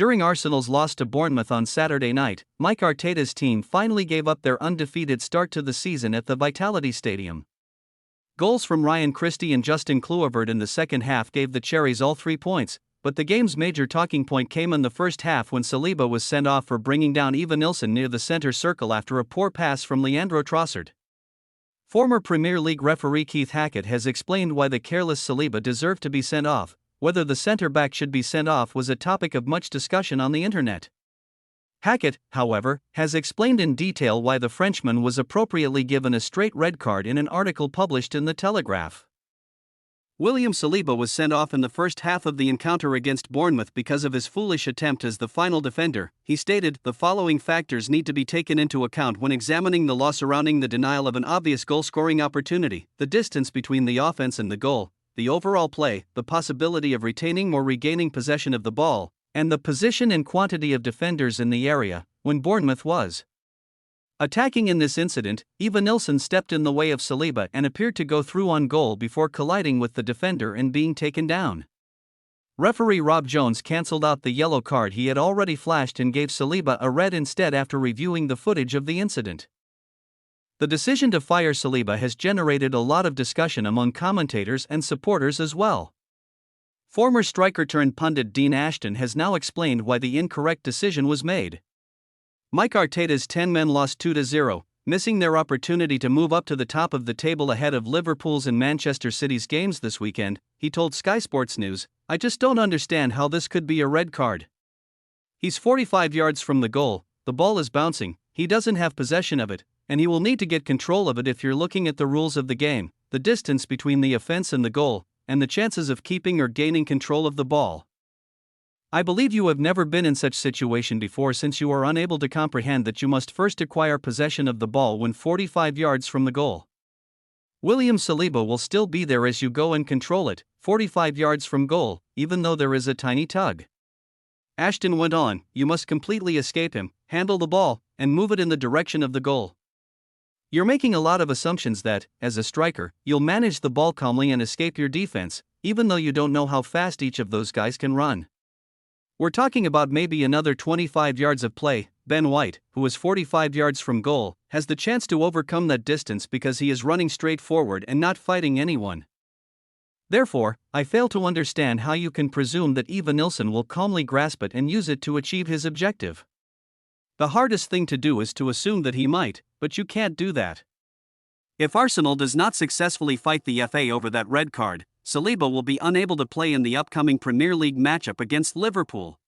During Arsenal's loss to Bournemouth on Saturday night, Mike Arteta's team finally gave up their undefeated start to the season at the Vitality Stadium. Goals from Ryan Christie and Justin Kluivert in the second half gave the Cherries all 3 points, but the game's major talking point came in the first half when Saliba was sent off for bringing down Evanilson near the center circle after a poor pass from Leandro Trossard. Former Premier League referee Keith Hackett has explained why the careless Saliba deserved to be sent off. Whether the centre-back should be sent off was a topic of much discussion on the internet. Hackett, however, has explained in detail why the Frenchman was appropriately given a straight red card in an article published in The Telegraph. William Saliba was sent off in the first half of the encounter against Bournemouth because of his foolish attempt as the final defender. He stated, "The following factors need to be taken into account when examining the law surrounding the denial of an obvious goal-scoring opportunity: the distance between the offense and the goal, the overall play, the possibility of retaining or regaining possession of the ball, and the position and quantity of defenders in the area." When Bournemouth was attacking in this incident, Evanilson stepped in the way of Saliba and appeared to go through on goal before colliding with the defender and being taken down. Referee Rob Jones cancelled out the yellow card he had already flashed and gave Saliba a red instead after reviewing the footage of the incident. The decision to fire Saliba has generated a lot of discussion among commentators and supporters as well. Former striker-turned-pundit Dean Ashton has now explained why the incorrect decision was made. Mike Arteta's 10 men lost 2-0, missing their opportunity to move up to the top of the table ahead of Liverpool's and Manchester City's games this weekend. He told Sky Sports News, "I just don't understand how this could be a red card. He's 45 yards from the goal, the ball is bouncing, he doesn't have possession of it, and he will need to get control of it. If you're looking at the rules of the game, the distance between the offense and the goal, and the chances of keeping or gaining control of the ball. I believe you have never been in such situation before, since you are unable to comprehend that you must first acquire possession of the ball when 45 yards from the goal. William Saliba will still be there as you go and control it, 45 yards from goal, even though there is a tiny tug." Ashton went on, "You must completely escape him, handle the ball, and move it in the direction of the goal. You're making a lot of assumptions that, as a striker, you'll manage the ball calmly and escape your defense, even though you don't know how fast each of those guys can run. We're talking about maybe another 25 yards of play. Ben White, who is 45 yards from goal, has the chance to overcome that distance because he is running straight forward and not fighting anyone. Therefore, I fail to understand how you can presume that Evanilson will calmly grasp it and use it to achieve his objective. The hardest thing to do is to assume that he might, but you can't do that." If Arsenal does not successfully fight the FA over that red card, Saliba will be unable to play in the upcoming Premier League matchup against Liverpool.